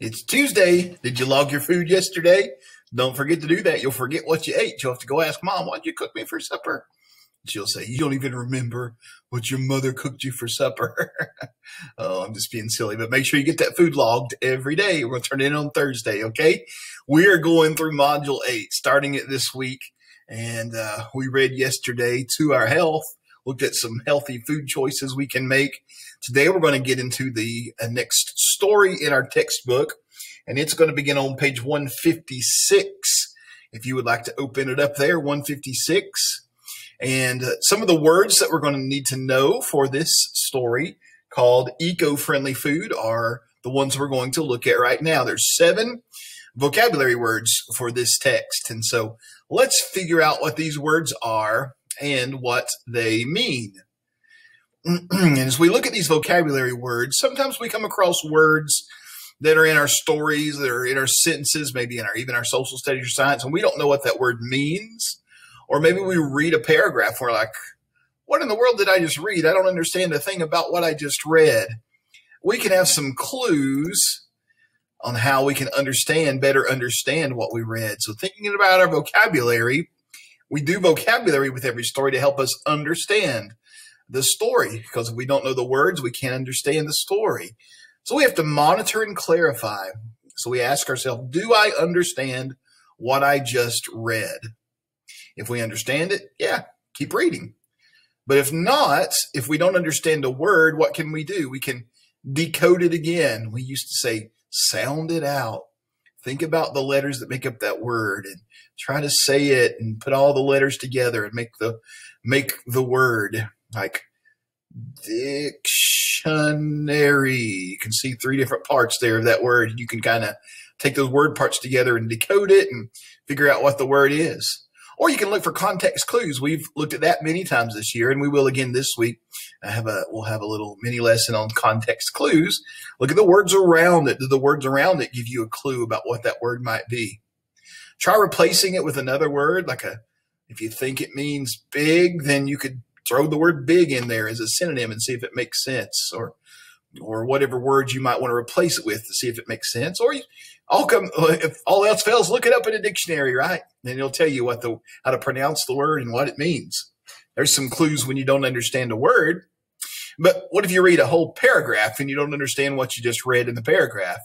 It's Tuesday. Did you log your food yesterday? Don't forget to do that. You'll forget what you ate. You'll have to go ask Mom, what'd you cook me for supper? She'll say, you don't even remember what your mother cooked you for supper. Oh, I'm just being silly, but make sure you get that food logged every day. We're going to turn it in on Thursday, okay? We are going through Module 8, starting it this week. And we read yesterday To Our Health, looked at some healthy food choices we can make. Today, we're going to get into the next story in our textbook, and it's going to begin on page 156. If you would like to open it up there, 156. And some of the words that we're going to need to know for this story called eco-friendly food are the ones we're going to look at right now. There's 7 vocabulary words for this text. And so let's figure out what these words are and what they mean. And as we look at these vocabulary words, sometimes we come across words that are in our stories, that are in our sentences, maybe in even our social studies or science, and we don't know what that word means. Or maybe we read a paragraph and we're like, what in the world did I just read? I don't understand a thing about what I just read. We can have some clues on how we can better understand what we read. So thinking about our vocabulary, we do vocabulary with every story to help us understand the story, because if we don't know the words, we can't understand the story. So we have to monitor and clarify. So we ask ourselves, do I understand what I just read? If we understand it, yeah, keep reading. But if not, if we don't understand a word, what can we do? We can decode it again. We used to say, sound it out. Think about the letters that make up that word and try to say it and put all the letters together and make the word. Like dictionary. You can see 3 different parts there of that word. You can kind of take those word parts together and decode it and figure out what the word is. Or you can look for context clues. We've looked at that many times this year, and we will again this week. We'll have a little mini lesson on context clues. Look at the words around it. Do the words around it give you a clue about what that word might be? Try replacing it with another word. If you think it means big, then you could throw the word big in there as a synonym and see if it makes sense, or whatever word you might want to replace it with to see if it makes sense. Or if all else fails, look it up in a dictionary, right? And it'll tell you how to pronounce the word and what it means. There's some clues when you don't understand a word. But what if you read a whole paragraph and you don't understand what you just read in the paragraph?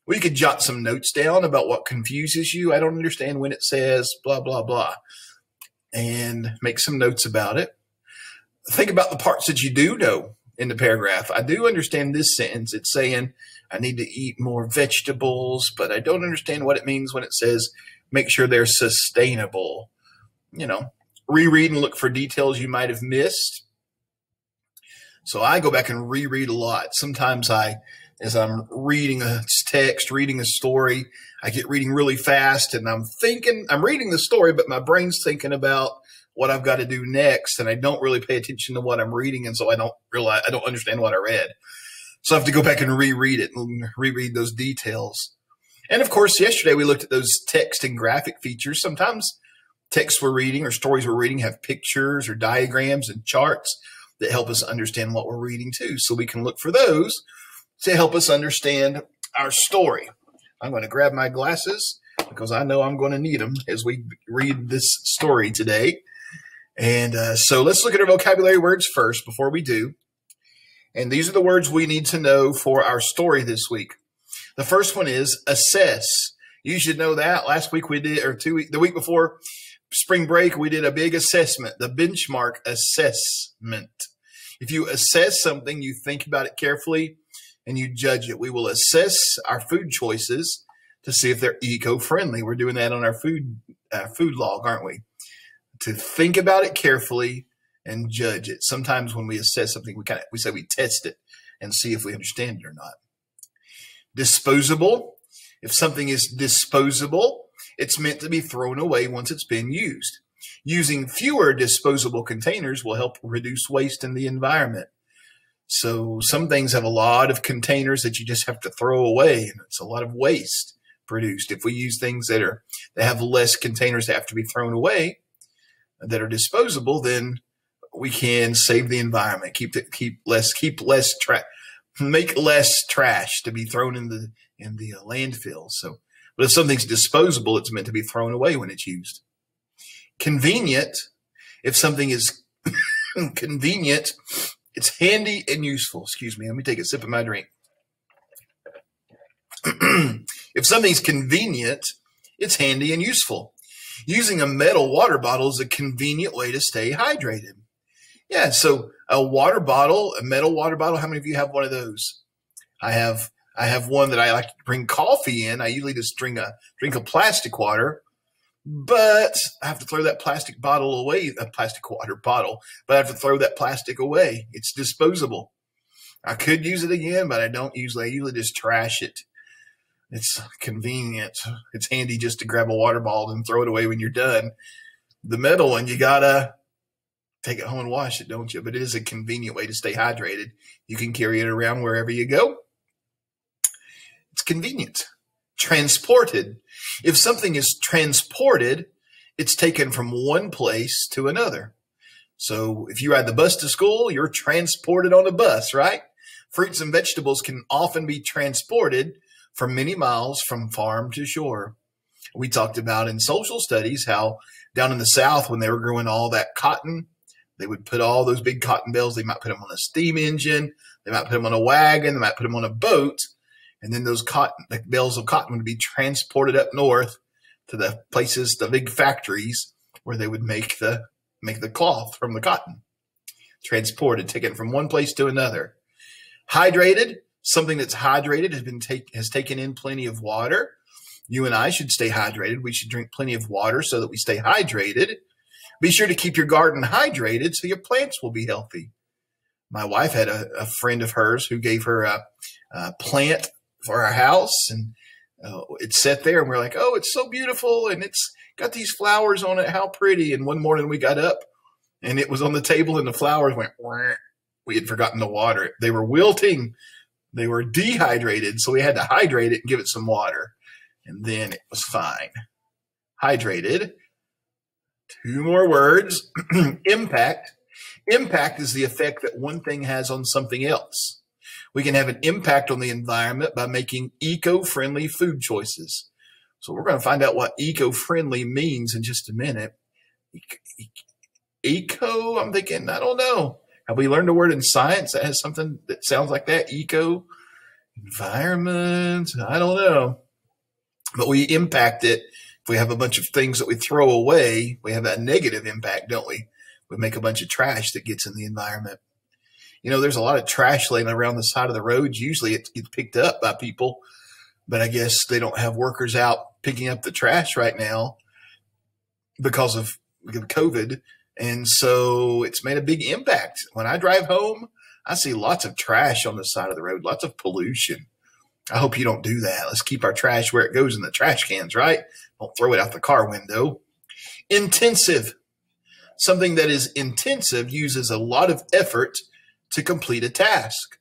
Well, you could jot some notes down about what confuses you. I don't understand when it says blah, blah, blah, and make some notes about it. Think about the parts that you do know in the paragraph. I do understand this sentence. It's saying I need to eat more vegetables, but I don't understand what it means when it says make sure they're sustainable. Reread and look for details you might have missed. So I go back and reread a lot. Sometimes as I'm reading a text, reading a story, I get reading really fast and I'm reading the story, but my brain's thinking about what I've got to do next, and I don't really pay attention to what I'm reading, and so I don't understand what I read. So I have to go back and reread it and reread those details. And of course, yesterday we looked at those text and graphic features. Sometimes texts we're reading or stories we're reading have pictures or diagrams and charts that help us understand what we're reading too. So we can look for those to help us understand our story. I'm going to grab my glasses because I know I'm going to need them as we read this story today. And so let's look at our vocabulary words first before we do. And these are the words we need to know for our story this week. The first one is assess. You should know that. Last week we did, the week before spring break, we did a big assessment, the benchmark assessment. If you assess something, you think about it carefully and you judge it. We will assess our food choices to see if they're eco-friendly. We're doing that on our food log, aren't we? To think about it carefully and judge it. Sometimes when we assess something, we say we test it and see if we understand it or not. Disposable. If something is disposable, it's meant to be thrown away once it's been used. Using fewer disposable containers will help reduce waste in the environment. So some things have a lot of containers that you just have to throw away, and it's a lot of waste produced. If we use things that have less containers that have to be thrown away, that are disposable, then we can save the environment, keep less make less trash to be thrown in the landfill. So, but if something's disposable, it's meant to be thrown away when it's used. Convenient. If something is convenient, it's handy and useful. Excuse me. Let me take a sip of my drink. If something's convenient, it's handy and useful. Using a metal water bottle is a convenient way to stay hydrated. Yeah, so a water bottle, a metal water bottle, how many of you have one of those? I have one that I like to bring coffee in. I usually just drink a plastic water, but I have to throw that plastic bottle away, a plastic water bottle, but I have to throw that plastic away. It's disposable. I could use it again, but I don't usually. I usually just trash it. It's convenient. It's handy just to grab a water bottle and throw it away when you're done. The metal one, you gotta take it home and wash it, don't you? But it is a convenient way to stay hydrated. You can carry it around wherever you go. It's convenient. Transported. If something is transported, it's taken from one place to another. So if you ride the bus to school, you're transported on a bus, right? Fruits and vegetables can often be transported for many miles from farm to shore. We talked about in social studies how down in the South, when they were growing all that cotton, they would put all those big cotton bales. They might put them on a steam engine. They might put them on a wagon. They might put them on a boat. And then those the bales of cotton would be transported up north to the places, the big factories where they would make the cloth from the cotton. Transported, taken from one place to another. Hydrated, something that's hydrated has taken in plenty of water. You and I should stay hydrated. We should drink plenty of water so that we stay hydrated. Be sure to keep your garden hydrated so your plants will be healthy. My wife had a friend of hers who gave her a plant for our house, and it sat there, and we're like, oh, it's so beautiful, and it's got these flowers on it. How pretty. And one morning we got up, and it was on the table, and the flowers went, wah. We had forgotten to water it. They were wilting. They were dehydrated, so we had to hydrate it and give it some water, and then it was fine. Hydrated. Two more words. Impact. Impact is the effect that one thing has on something else. We can have an impact on the environment by making eco-friendly food choices. So we're going to find out what eco-friendly means in just a minute. Eco, I'm thinking, I don't know. Have we learned a word in science that has something that sounds like that? Eco, environment, I don't know. But we impact it. If we have a bunch of things that we throw away, we have a negative impact, don't we? We make a bunch of trash that gets in the environment. You know, there's a lot of trash laying around the side of the roads. Usually it gets picked up by people, but I guess they don't have workers out picking up the trash right now because of COVID. And so it's made a big impact. When I drive home, I see lots of trash on the side of the road, lots of pollution. I hope you don't do that. Let's keep our trash where it goes in the trash cans, right? Don't throw it out the car window. Intensive. Something that is intensive uses a lot of effort to complete a task.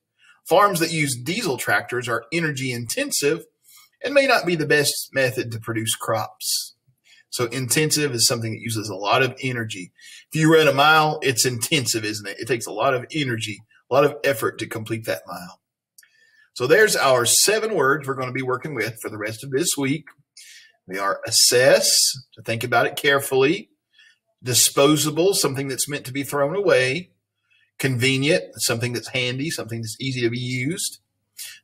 Farms that use diesel tractors are energy intensive and may not be the best method to produce crops. So intensive is something that uses a lot of energy. If you run a mile, it's intensive, isn't it? It takes a lot of energy, a lot of effort to complete that mile. So there's our 7 words we're going to be working with for the rest of this week. They are assess, to think about it carefully. Disposable, something that's meant to be thrown away. Convenient, something that's handy, something that's easy to be used.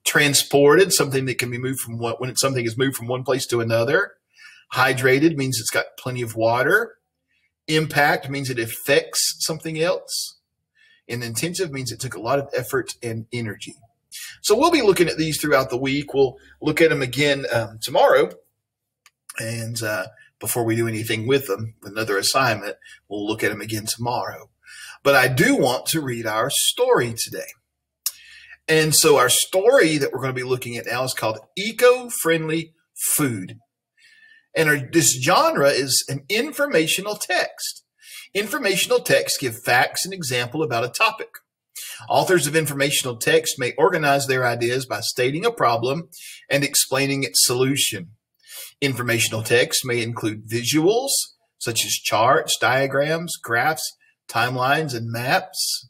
Transported, something that can be moved from when something is moved from one place to another. Hydrated means it's got plenty of water. Impact means it affects something else. And intensive means it took a lot of effort and energy. So we'll be looking at these throughout the week. We'll look at them again tomorrow. And before we do anything with them, another assignment, we'll look at them again tomorrow. But I do want to read our story today. And so our story that we're going to be looking at now is called Eco-Friendly Food. And this genre is an informational text. Informational texts give facts and example about a topic. Authors of informational text may organize their ideas by stating a problem and explaining its solution. Informational text may include visuals, such as charts, diagrams, graphs, timelines, and maps.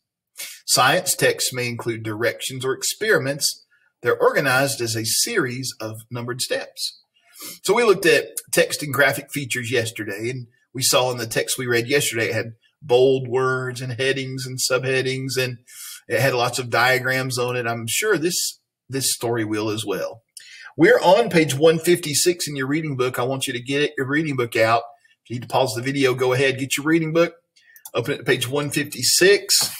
Science texts may include directions or experiments. They're organized as a series of numbered steps. So we looked at text and graphic features yesterday, and we saw in the text we read yesterday, it had bold words and headings and subheadings, and it had lots of diagrams on it. I'm sure this story will as well. We're on page 156 in your reading book. I want you to get your reading book out. If you need to pause the video, go ahead, get your reading book, open it to page 156,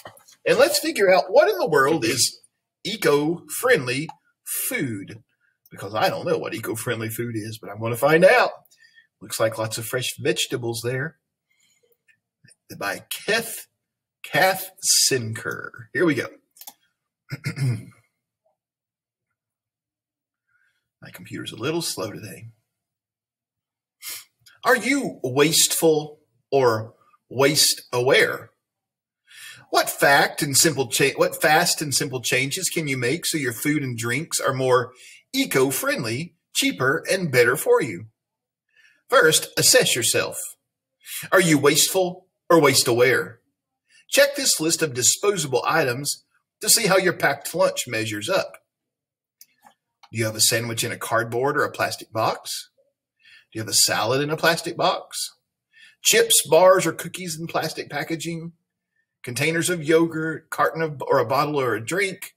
and let's figure out what in the world is eco-friendly food, because I don't know what eco-friendly food is, but I'm going to find out. Looks like lots of fresh vegetables there. By Kath Sinker. Here we go. My computer's a little slow today. Are you wasteful or waste aware? What fast and simple changes can you make so your food and drinks are more eco-friendly, cheaper, and better for you? First, assess yourself. Are you wasteful or waste aware? Check this list of disposable items to see how your packed lunch measures up. Do you have a sandwich in a cardboard or a plastic box? Do you have a salad in a plastic box? Chips, bars, or cookies in plastic packaging? Containers of yogurt, carton of, or a bottle or a drink?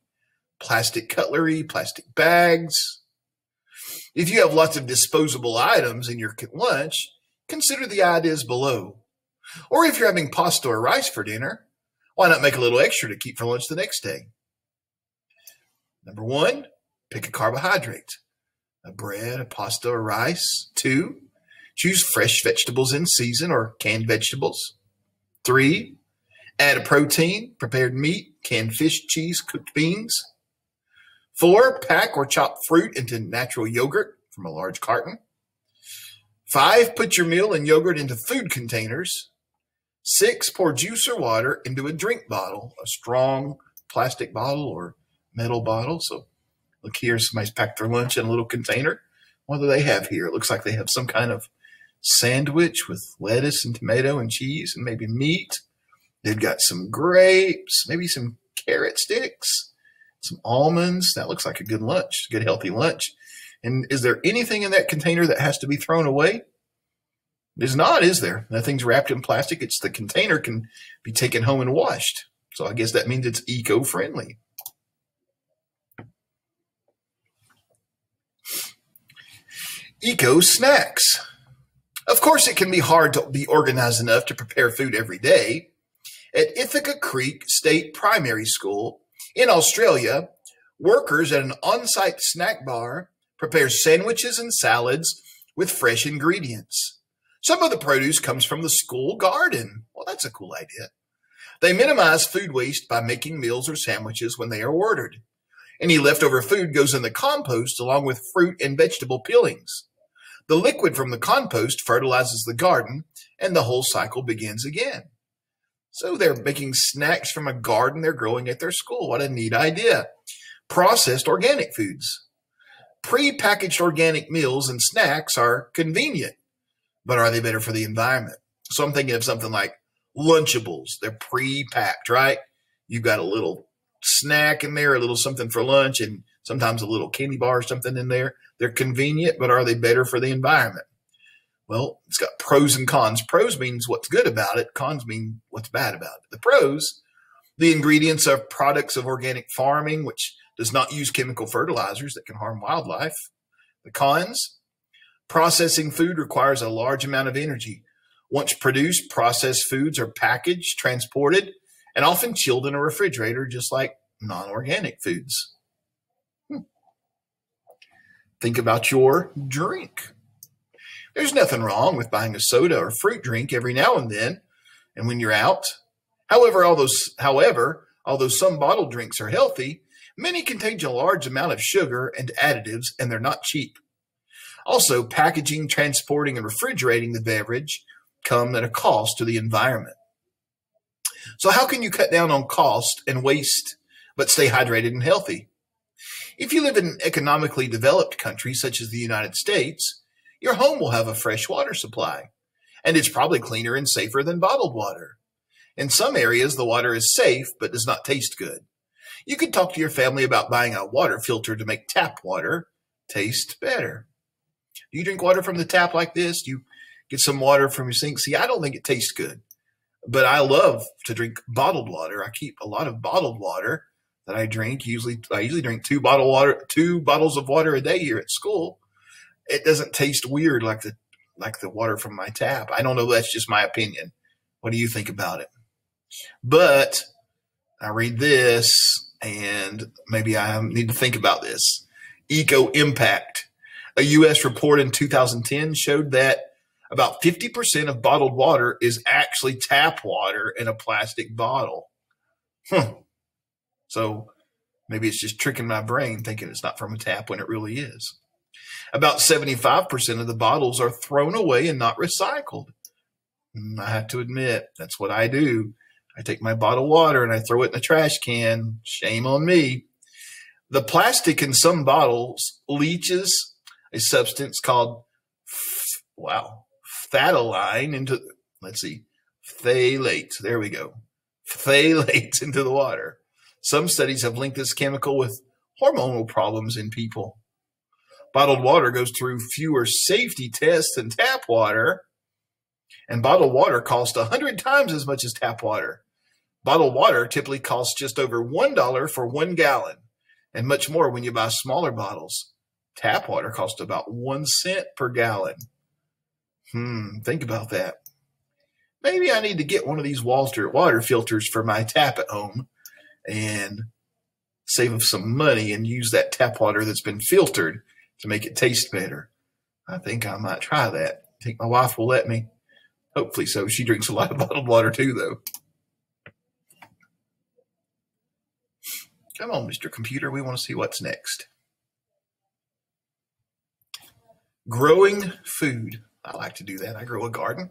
Plastic cutlery, plastic bags? If you have lots of disposable items in your lunch, consider the ideas below. Or if you're having pasta or rice for dinner, why not make a little extra to keep for lunch the next day? Number 1, pick a carbohydrate. A bread, a pasta, or rice. 2, choose fresh vegetables in season or canned vegetables. 3, add a protein, prepared meat, canned fish, cheese, cooked beans. 4, pack or chop fruit into natural yogurt from a large carton. 5, put your meal and yogurt into food containers. 6, pour juice or water into a drink bottle, a strong plastic bottle or metal bottle. So look here, somebody's packed their lunch in a little container. What do they have here? It looks like they have some kind of sandwich with lettuce and tomato and cheese and maybe meat. They've got some grapes, maybe some carrot sticks, some almonds. That looks like a good lunch, good healthy lunch. And is there anything in that container that has to be thrown away? There's not, is there? Nothing's wrapped in plastic. It's the container can be taken home and washed. So I guess that means it's eco-friendly. Eco snacks. Of course, it can be hard to be organized enough to prepare food every day. At Ithaca Creek State Primary School in Australia, workers at an on-site snack bar prepare sandwiches and salads with fresh ingredients. Some of the produce comes from the school garden. Well, that's a cool idea. They minimize food waste by making meals or sandwiches when they are ordered. Any leftover food goes in the compost along with fruit and vegetable peelings. The liquid from the compost fertilizes the garden, and the whole cycle begins again. So they're making snacks from a garden they're growing at their school. What a neat idea. Processed organic foods. Pre-packaged organic meals and snacks are convenient, but are they better for the environment? So I'm thinking of something like Lunchables. They're pre-packed, right? You've got a little snack in there, a little something for lunch, and sometimes a little candy bar or something in there. They're convenient, but are they better for the environment? Well, it's got pros and cons. Pros means what's good about it. Cons mean what's bad about it. The pros, the ingredients are products of organic farming, which does not use chemical fertilizers that can harm wildlife. The cons, processing food requires a large amount of energy. Once produced, processed foods are packaged, transported, and often chilled in a refrigerator, just like non-organic foods. Think about your drink. There's nothing wrong with buying a soda or fruit drink every now and then, and when you're out. However, although some bottled drinks are healthy, many contain a large amount of sugar and additives, and they're not cheap. Also, packaging, transporting, and refrigerating the beverage come at a cost to the environment. So how can you cut down on cost and waste, but stay hydrated and healthy? If you live in an economically developed country such as the United States, your home will have a fresh water supply, and it's probably cleaner and safer than bottled water. In some areas, the water is safe but does not taste good. You could talk to your family about buying a water filter to make tap water taste better. Do you drink water from the tap like this? Do you get some water from your sink? See, I don't think it tastes good, but I love to drink bottled water. I keep a lot of bottled water that I drink. I usually drink two bottles of water a day here at school. It doesn't taste weird like the water from my tap. I don't know. That's just my opinion. What do you think about it? But I read this, and maybe I need to think about this. Eco impact. A U.S. report in 2010 showed that about 50% of bottled water is actually tap water in a plastic bottle. So maybe it's just tricking my brain thinking it's not from a tap when it really is. About 75% of the bottles are thrown away and not recycled. I have to admit, that's what I do. I take my bottled water and I throw it in the trash can. Shame on me. The plastic in some bottles leaches a substance called, phthalate into, phthalates. There we go. Phthalates into the water. Some studies have linked this chemical with hormonal problems in people. Bottled water goes through fewer safety tests than tap water, and bottled water costs 100 times as much as tap water. Bottled water typically costs just over $1 for 1 gallon, and much more when you buy smaller bottles. Tap water costs about 1 cent per gallon. Think about that. Maybe I need to get one of these water filters for my tap at home and save up some money and use that tap water that's been filtered to make it taste better. I think I might try that. I think my wife will let me. Hopefully so. She drinks a lot of bottled water too, though. Come on, Mr. Computer. We want to see what's next. Growing food. I like to do that. I grow a garden.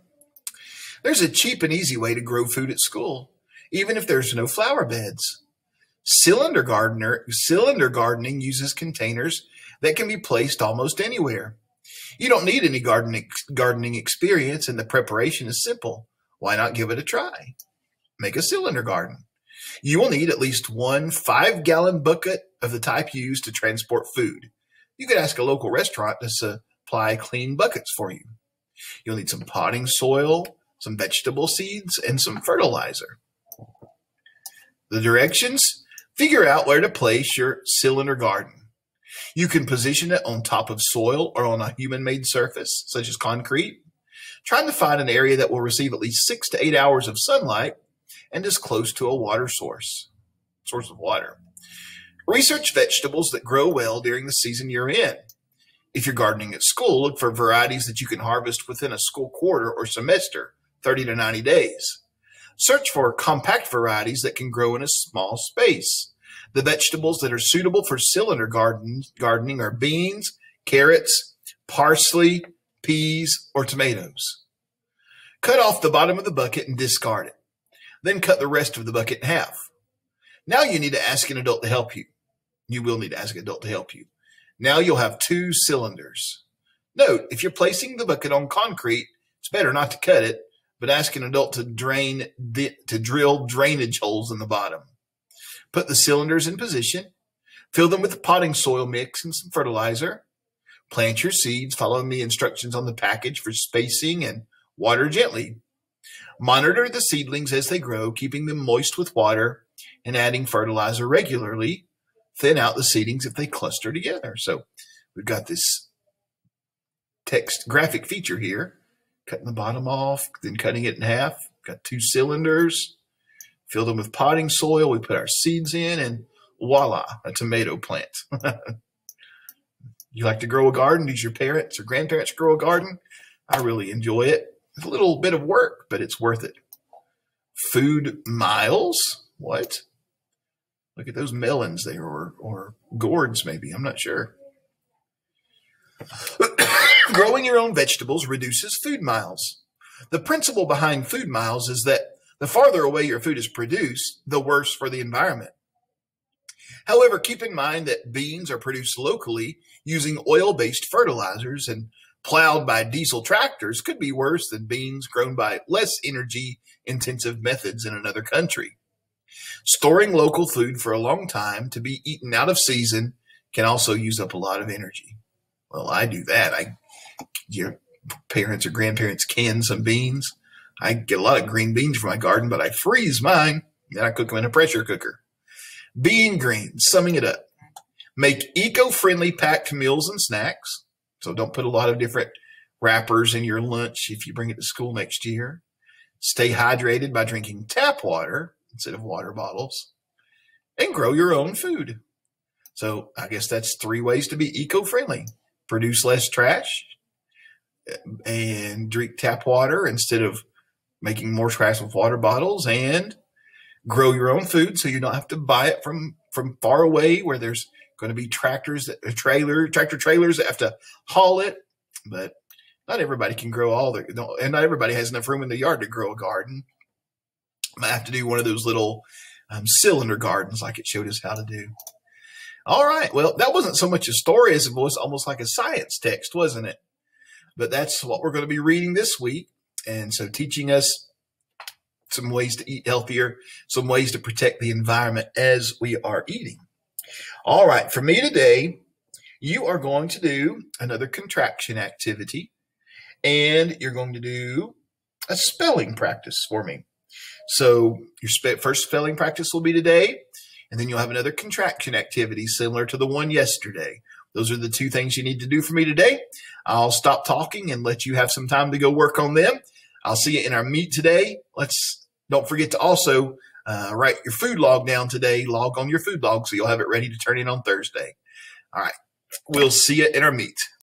There's a cheap and easy way to grow food at school, even if there's no flower beds. Cylinder gardening uses containers that can be placed almost anywhere. You don't need any gardening experience, and the preparation is simple. Why not give it a try? Make a cylinder garden. You will need at least one 5-gallon bucket of the type used to transport food. You could ask a local restaurant to supply clean buckets for you. You'll need some potting soil, some vegetable seeds, and some fertilizer. The directions: figure out where to place your cylinder garden. You can position it on top of soil or on a human-made surface, such as concrete. Trying to find an area that will receive at least 6 to 8 hours of sunlight and is close to a water source of water. Research vegetables that grow well during the season you're in. If you're gardening at school, look for varieties that you can harvest within a school quarter or semester, 30 to 90 days. Search for compact varieties that can grow in a small space. The vegetables that are suitable for cylinder gardening are beans, carrots, parsley, peas, or tomatoes. Cut off the bottom of the bucket and discard it. Then cut the rest of the bucket in half. Now you need to ask an adult to help you. You will need to ask an adult to help you. Now you'll have 2 cylinders. Note, if you're placing the bucket on concrete, it's better not to cut it, but ask an adult to drill drainage holes in the bottom. Put the cylinders in position. Fill them with potting soil mix and some fertilizer. Plant your seeds, following the instructions on the package for spacing, and water gently. Monitor the seedlings as they grow, keeping them moist with water and adding fertilizer regularly. Thin out the seedlings if they cluster together. So we've got this text graphic feature here. Cutting the bottom off, then cutting it in half. Got 2 cylinders. Fill them with potting soil. We put our seeds in, and voila, a tomato plant. You like to grow a garden? Did your parents or grandparents grow a garden? I really enjoy it. It's a little bit of work, but it's worth it. Food miles? What? Look at those melons there, or gourds maybe. I'm not sure. Growing your own vegetables reduces food miles. The principle behind food miles is that the farther away your food is produced, the worse for the environment. However, keep in mind that beans are produced locally using oil-based fertilizers, and plowed by diesel tractors could be worse than beans grown by less energy-intensive methods in another country. Storing local food for a long time to be eaten out of season can also use up a lot of energy. Well, I do that. Your parents or grandparents can some beans. I get a lot of green beans from my garden, but I freeze mine, then I cook them in a pressure cooker. Bean greens, summing it up. Make eco-friendly packed meals and snacks. So don't put a lot of different wrappers in your lunch if you bring it to school next year. Stay hydrated by drinking tap water instead of water bottles. And grow your own food. So I guess that's 3 ways to be eco-friendly. Produce less trash and drink tap water instead of making more trash with water bottles, and grow your own food so you don't have to buy it from far away where there's going to be tractor trailers that have to haul it. But not everybody can grow and not everybody has enough room in the yard to grow a garden. I might have to do one of those little cylinder gardens like it showed us how to do. All right. Well, that wasn't so much a story as it was almost like a science text, wasn't it? But that's what we're going to be reading this week. And so teaching us some ways to eat healthier, some ways to protect the environment as we are eating. All right. For me today, you are going to do another contraction activity, and you're going to do a spelling practice for me. So your first spelling practice will be today, and then you'll have another contraction activity similar to the one yesterday. Those are the 2 things you need to do for me today. I'll stop talking and let you have some time to go work on them. I'll see you in our meet today. Don't forget to also write your food log down today. Log on your food log so you'll have it ready to turn in on Thursday. All right. We'll see you in our meet.